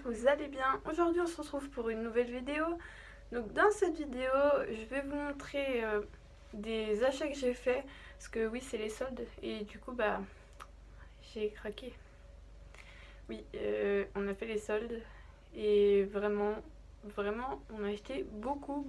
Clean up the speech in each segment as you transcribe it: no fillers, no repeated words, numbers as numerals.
vous allez bien? Aujourd'hui on se retrouve pour une nouvelle vidéo. Donc dans cette vidéo je vais vous montrer des achats que j'ai fait. Parce que oui, c'est les soldes et du coup bah j'ai craqué. Oui, on a fait les soldes et vraiment on a acheté beaucoup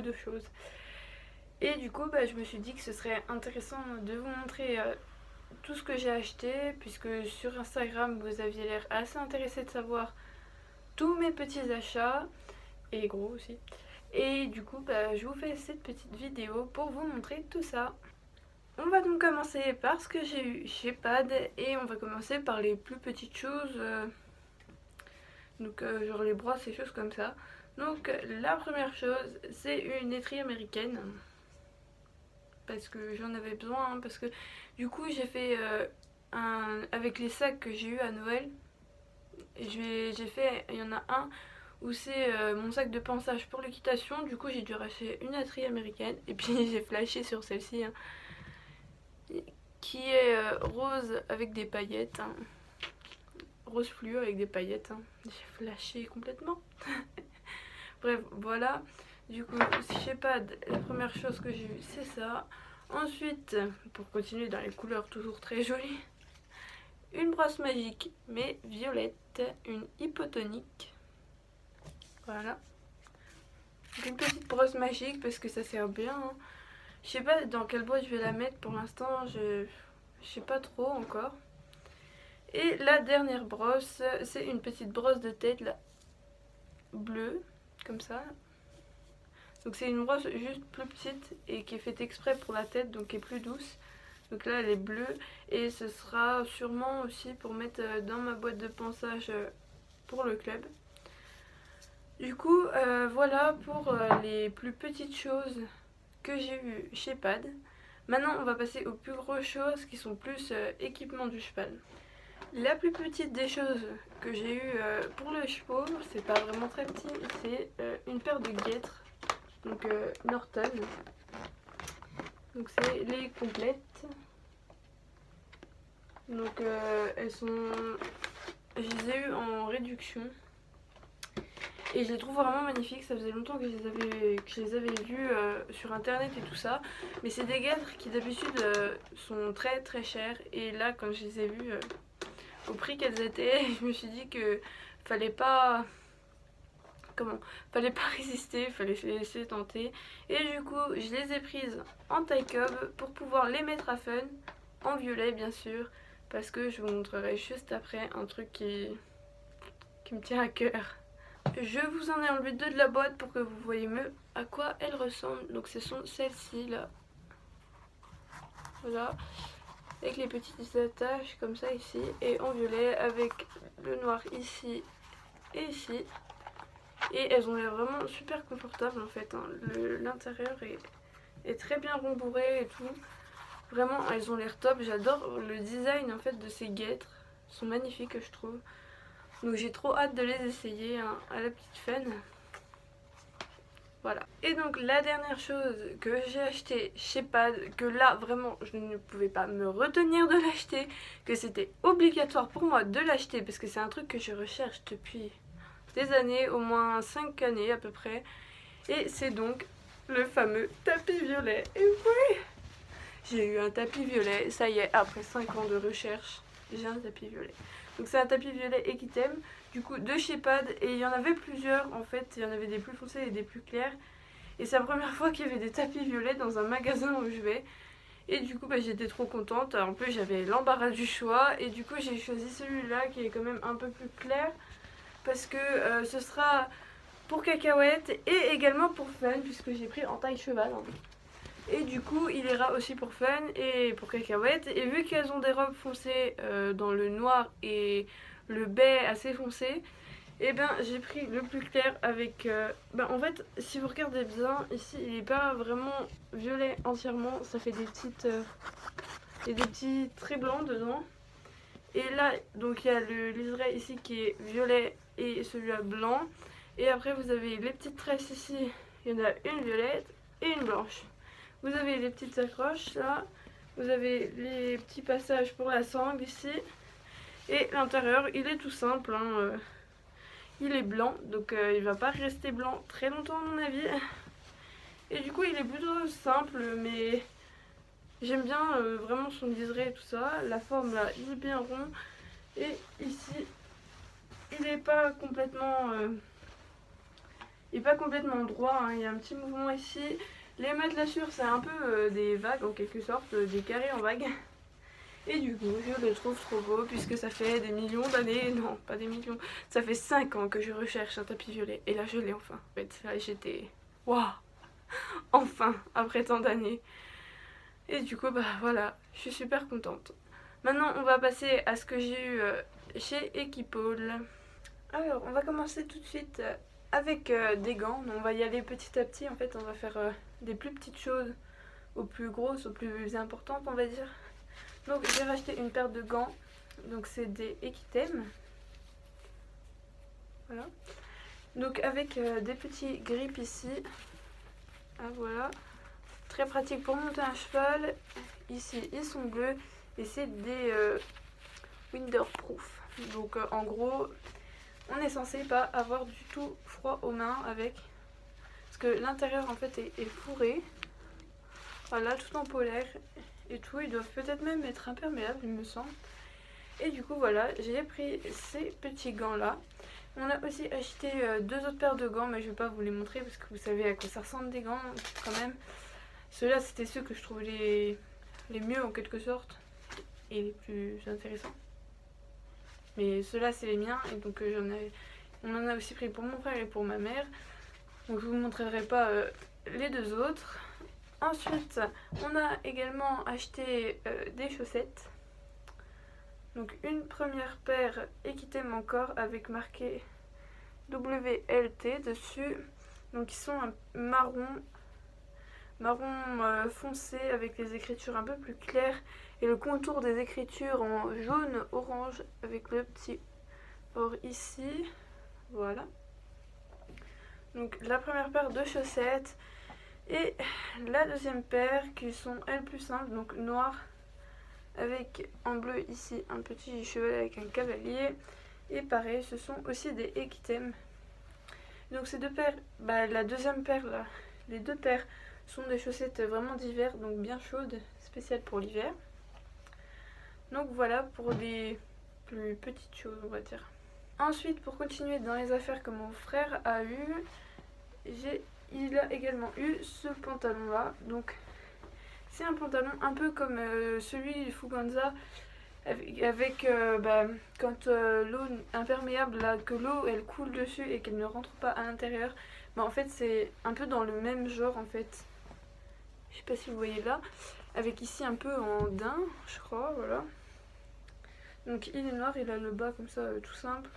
de choses. Et du coup bah je me suis dit que ce serait intéressant de vous montrer tout ce que j'ai acheté, puisque sur Instagram vous aviez l'air assez intéressé de savoir tous mes petits achats, et gros aussi. Et du coup bah, je vous fais cette petite vidéo pour vous montrer tout ça. On va donc commencer par ce que j'ai eu chez Pad, et on va commencer par les plus petites choses, donc genre les brosses et choses comme ça. Donc la première chose, c'est une étrie américaine, parce que j'en avais besoin, parce que du coup j'ai fait avec les sacs que j'ai eu à Noël, j'ai fait, il y en a un où c'est mon sac de pansage pour l'équitation. Du coup j'ai dû racheter une étrie américaine, et puis j'ai flashé sur celle-ci hein, qui est rose avec des paillettes hein. Rose fluo avec des paillettes hein. J'ai flashé complètement. Bref, voilà. Du coup je sais pas, la première chose que j'ai eu c'est ça. Ensuite, pour continuer dans les couleurs toujours très jolies, une brosse magique mais violette, une hypotonique. Voilà. Une petite brosse magique parce que ça sert bien hein. Je sais pas dans quelle boîte je vais la mettre pour l'instant, je sais pas trop encore. Et la dernière brosse, c'est une petite brosse de tête là, bleue, comme ça. Donc c'est une brosse juste plus petite et qui est faite exprès pour la tête, donc qui est plus douce. Donc là elle est bleue, et ce sera sûrement aussi pour mettre dans ma boîte de pansage pour le club. Du coup voilà pour les plus petites choses que j'ai eu chez Pad. Maintenant on va passer aux plus grosses choses qui sont plus équipement du cheval. La plus petite des choses que j'ai eu pour le chevaux, c'est pas vraiment très petit, c'est une paire de guêtres, donc Norton. Donc c'est les complètes. Donc elles sont, je les ai eues en réduction et je les trouve vraiment magnifiques. Ça faisait longtemps que je les avais vues sur internet et tout ça, mais c'est des guêtres qui d'habitude sont très chères, et là quand je les ai vues au prix qu'elles étaient, je me suis dit que fallait pas résister, fallait se laisser tenter. Et du coup je les ai prises en taille cub pour pouvoir les mettre à fun, en violet bien sûr, parce que je vous montrerai juste après un truc qui me tient à cœur. Je vous en ai enlevé deux de la boîte pour que vous voyez mieux à quoi elles ressemblent. Donc ce sont celles-ci là, voilà, avec les petites attaches comme ça ici, et en violet avec le noir ici et ici. Et elles ont l'air vraiment super confortables en fait hein. L'intérieur est très bien rembourré et tout. Vraiment elles ont l'air top. J'adore le design en fait de ces guêtres. Elles sont magnifiques je trouve. Donc j'ai trop hâte de les essayer hein, à la petite fun. Voilà. Et donc la dernière chose que j'ai acheté chez Pad, que là vraiment je ne pouvais pas me retenir de l'acheter, que c'était obligatoire pour moi de l'acheter parce que c'est un truc que je recherche depuis des années, au moins 5 années à peu près. Et c'est donc le fameux tapis violet. Et oui, j'ai eu un tapis violet, ça y est, après 5 ans de recherche, j'ai un tapis violet. Donc c'est un tapis violet Equitem, du coup de chez Pad, et il y en avait plusieurs en fait, il y en avait des plus foncés et des plus clairs. Et c'est la première fois qu'il y avait des tapis violets dans un magasin où je vais. Et du coup bah, j'étais trop contente, en plus j'avais l'embarras du choix, et du coup j'ai choisi celui-là qui est quand même un peu plus clair, parce que ce sera pour cacahuètes et également pour fun, puisque j'ai pris en taille cheval hein. Et du coup il ira aussi pour fun et pour cacahuètes, et vu qu'elles ont des robes foncées dans le noir et le baie assez foncé, et ben j'ai pris le plus clair avec en fait si vous regardez bien ici il est pas vraiment violet entièrement, ça fait des petites il y a des petits traits blancs dedans. Et là, donc il y a le liseré ici qui est violet et celui-là blanc. Et après vous avez les petites tresses ici, il y en a une violette et une blanche. Vous avez les petites accroches là, vous avez les petits passages pour la sangle ici. Et l'intérieur il est tout simple hein. Il est blanc, donc il va pas rester blanc très longtemps à mon avis. Et du coup il est plutôt simple, mais j'aime bien vraiment son liseré et tout ça. La forme là, il est bien rond. Et ici, il est pas complètement, droit, hein. Il y a un petit mouvement ici. Les matelassures, c'est un peu des vagues en quelque sorte, des carrés en vagues. Et du coup, je le trouve trop beau puisque ça fait des millions d'années, non, pas des millions, ça fait 5 ans que je recherche un tapis violet. Et là, je l'ai enfin. En fait, là, j'étais... Waouh! Enfin, après tant d'années. Et du coup, bah voilà, je suis super contente. Maintenant, on va passer à ce que j'ai eu chez Equipole. Alors, on va commencer tout de suite avec des gants. Donc, on va y aller petit à petit. En fait, on va faire des plus petites choses aux plus grosses, aux plus importantes, on va dire. Donc, j'ai racheté une paire de gants. Donc, c'est des Equitem. Voilà. Donc, avec des petits grips ici. Ah, voilà. Très pratique pour monter un cheval. Ici, ils sont bleus. Et c'est des Winterproof. Donc, en gros, on est censé pas avoir du tout froid aux mains avec. Parce que l'intérieur, en fait, est fourré. Voilà, tout en polaire et tout. Ils doivent peut-être même être imperméables, il me semble. Et du coup, voilà, j'ai pris ces petits gants-là. On a aussi acheté deux autres paires de gants, mais je vais pas vous les montrer parce que vous savez à quoi ça ressemble des gants quand même. Ceux-là, c'était ceux que je trouvais les mieux en quelque sorte et les plus intéressants. Mais ceux-là, c'est les miens et donc on en a aussi pris pour mon frère et pour ma mère. Donc je vous montrerai pas les deux autres. Ensuite, on a également acheté des chaussettes. Donc une première paire Equitem encore avec marqué WLT dessus. Donc ils sont un marron foncé avec les écritures un peu plus claires et le contour des écritures en jaune orange avec le petit or ici. Voilà. Donc la première paire de chaussettes et la deuxième paire qui sont elles plus simples, donc noires avec en bleu ici un petit cheval avec un cavalier. Et pareil, ce sont aussi des Equitem. Donc ces deux paires, la deuxième paire là, les deux paires sont des chaussettes vraiment d'hiver, donc bien chaudes, spéciales pour l'hiver. Donc voilà pour les plus petites choses on va dire. Ensuite, pour continuer dans les affaires que mon frère a eu, il a également eu ce pantalon là. Donc c'est un pantalon un peu comme celui du Fuganza avec quand l'eau imperméable là, que l'eau elle coule dessus et qu'elle ne rentre pas à l'intérieur. En fait c'est un peu dans le même genre en fait. Je sais pas si vous voyez là. Avec ici un peu en daim je crois, voilà. Donc il est noir, il a le bas comme ça tout simple.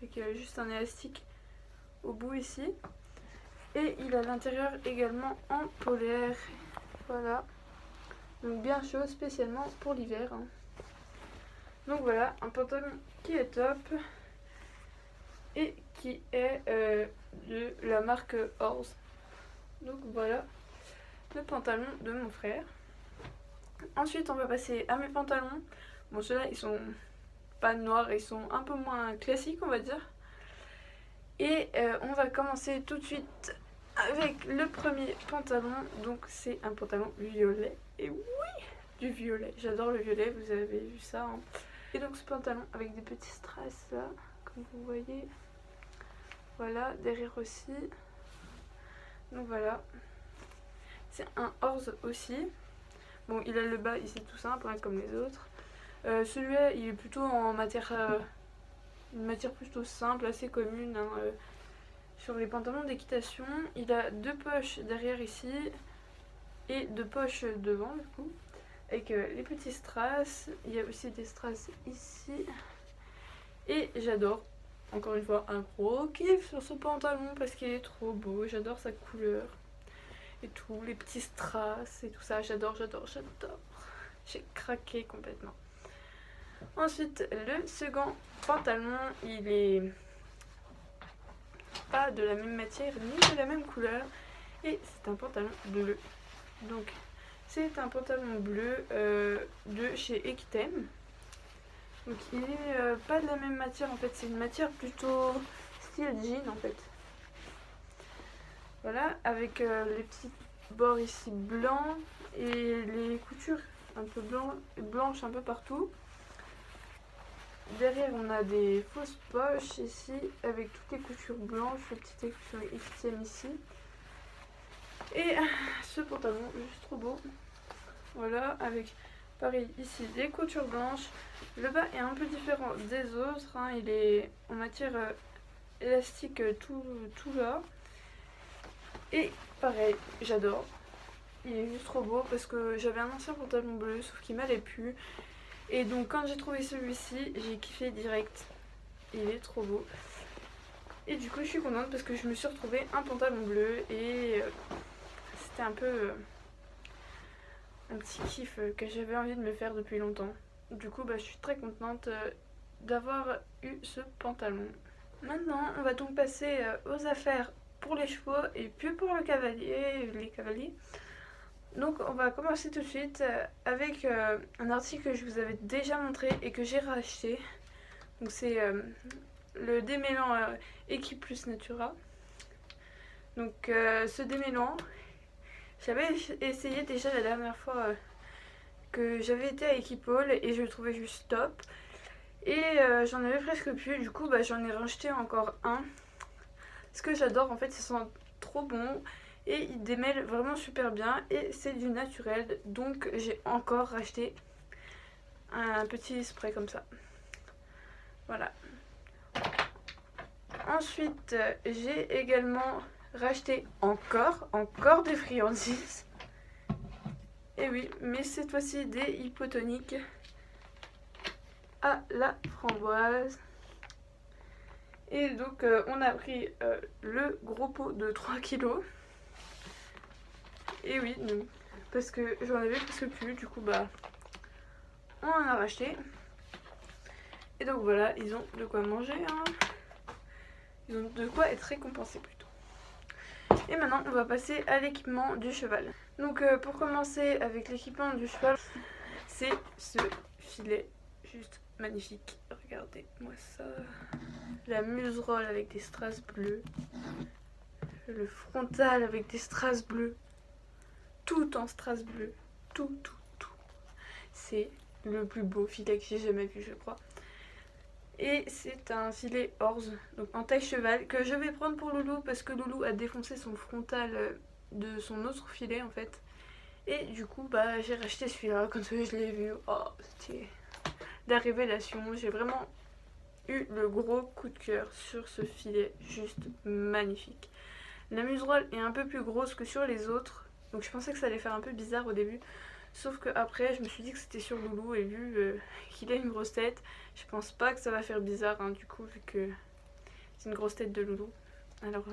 Avec juste un élastique au bout ici. Et il a l'intérieur également en polaire. Voilà. Donc bien chaud spécialement pour l'hiver. Hein. Donc voilà, un pantalon qui est top. Et qui est de la marque Horse. Donc voilà le pantalon de mon frère. Ensuite on va passer à mes pantalons. Bon ceux-là ils sont pas noirs, ils sont un peu moins classiques on va dire. Et on va commencer tout de suite avec le premier pantalon. Donc c'est un pantalon violet. Et oui, du violet. J'adore le violet, vous avez vu ça. Hein. Et donc ce pantalon avec des petits strass là, comme vous voyez. Voilà, derrière aussi. Donc voilà. C'est un Horse aussi. Bon, il a le bas ici tout simple, hein, comme les autres. Celui-là, il est plutôt en matière... une matière plutôt simple, assez commune. Hein, sur les pantalons d'équitation, il a deux poches derrière ici et deux poches devant du coup, avec les petits strass. Il y a aussi des strass ici. Et j'adore, encore une fois, un gros kiff sur ce pantalon parce qu'il est trop beau. J'adore sa couleur et tout, les petits strass et tout ça. J'adore. J'ai craqué complètement. Ensuite, le second pantalon, il est pas de la même matière ni de la même couleur et c'est un pantalon bleu. Donc c'est un pantalon bleu de chez Equitem. Donc il est pas de la même matière en fait, c'est une matière plutôt style jean en fait. Voilà, avec les petits bords ici blancs et les coutures un peu blanches un peu partout. Derrière on a des fausses poches ici avec toutes les coutures blanches, le petit écusson XTM ici. Et ce pantalon juste trop beau. Voilà, avec pareil ici des coutures blanches. Le bas est un peu différent des autres, hein. Il est en matière élastique tout là. Et pareil, j'adore. Il est juste trop beau parce que j'avais un ancien pantalon bleu sauf qu'il m'allait plus. Et donc quand j'ai trouvé celui-ci, j'ai kiffé direct. Il est trop beau. Et du coup je suis contente parce que je me suis retrouvée un pantalon bleu et c'était un peu un petit kiff que j'avais envie de me faire depuis longtemps. Du coup je suis très contente d'avoir eu ce pantalon. Maintenant on va donc passer aux affaires pour les chevaux et puis pour les cavaliers. Donc on va commencer tout de suite avec un article que je vous avais déjà montré et que j'ai racheté. Donc c'est le démêlant Equiplus Natura. Donc ce démêlant, j'avais essayé déjà la dernière fois que j'avais été à Equipole et je le trouvais juste top. Et j'en avais presque plus, du coup j'en ai racheté encore un. Ce que j'adore en fait, ils sont trop bons. Et il démêle vraiment super bien et c'est du naturel, donc j'ai encore racheté un petit spray comme ça. Voilà. Ensuite j'ai également racheté encore des friandises. Et oui, mais cette fois-ci des hypotoniques à la framboise. Et donc on a pris le gros pot de 3 kg. Et oui, donc, parce que j'en avais presque plus, du coup on en a racheté. Et donc voilà, ils ont de quoi manger, hein. Ils ont de quoi être récompensés plutôt. Et maintenant on va passer à l'équipement du cheval. Donc pour commencer avec l'équipement du cheval, c'est ce filet juste magnifique. Regardez-moi ça. La muserolle avec des strass bleus. Le frontal avec des strass bleus. Tout en strass bleu, tout. C'est le plus beau filet que j'ai jamais vu, je crois. Et c'est un filet Orz, donc en taille cheval, que je vais prendre pour Loulou parce que Loulou a défoncé son frontal de son autre filet en fait. Et du coup j'ai racheté celui-là quand je l'ai vu. Oh, c'était la révélation. J'ai vraiment eu le gros coup de cœur sur ce filet, juste magnifique. La muserolle est un peu plus grosse que sur les autres. Donc je pensais que ça allait faire un peu bizarre au début. Sauf que après je me suis dit que c'était sur Loulou et vu qu'il a une grosse tête, je pense pas que ça va faire bizarre du coup vu que c'est une grosse tête de Loulou. Alors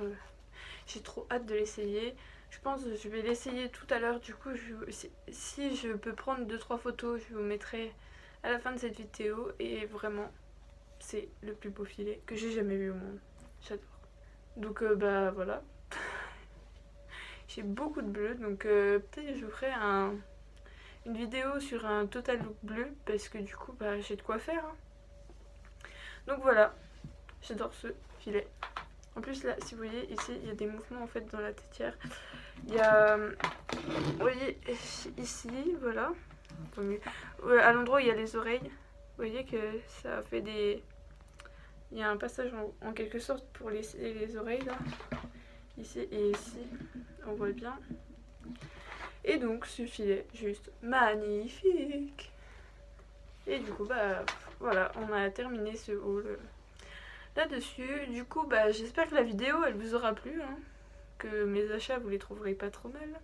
j'ai trop hâte de l'essayer. Je pense que je vais l'essayer tout à l'heure. Du coup si je peux prendre 2-3 photos, je vous mettrai à la fin de cette vidéo. Et vraiment c'est le plus beau filet que j'ai jamais vu au monde. J'adore. Donc voilà. J'ai beaucoup de bleu, donc peut-être je vous ferai une vidéo sur un total look bleu parce que du coup j'ai de quoi faire, hein. Donc voilà, j'adore ce filet. En plus là, si vous voyez ici, il y a des mouvements en fait dans la tétière. Il y a, vous voyez ici, voilà, à l'endroit où il y a les oreilles, vous voyez que ça fait des... Il y a un passage en quelque sorte pour les oreilles là. Ici et ici, on voit bien. Et donc ce filet juste magnifique. Et du coup voilà, on a terminé ce haul là-dessus. Du coup j'espère que la vidéo elle vous aura plu, hein, que mes achats vous les trouverez pas trop mal.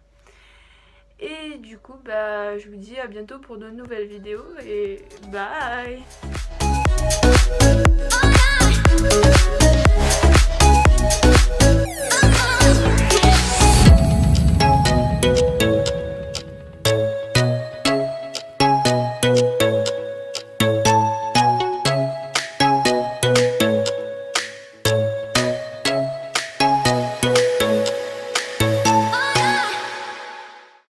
Et du coup je vous dis à bientôt pour de nouvelles vidéos et bye.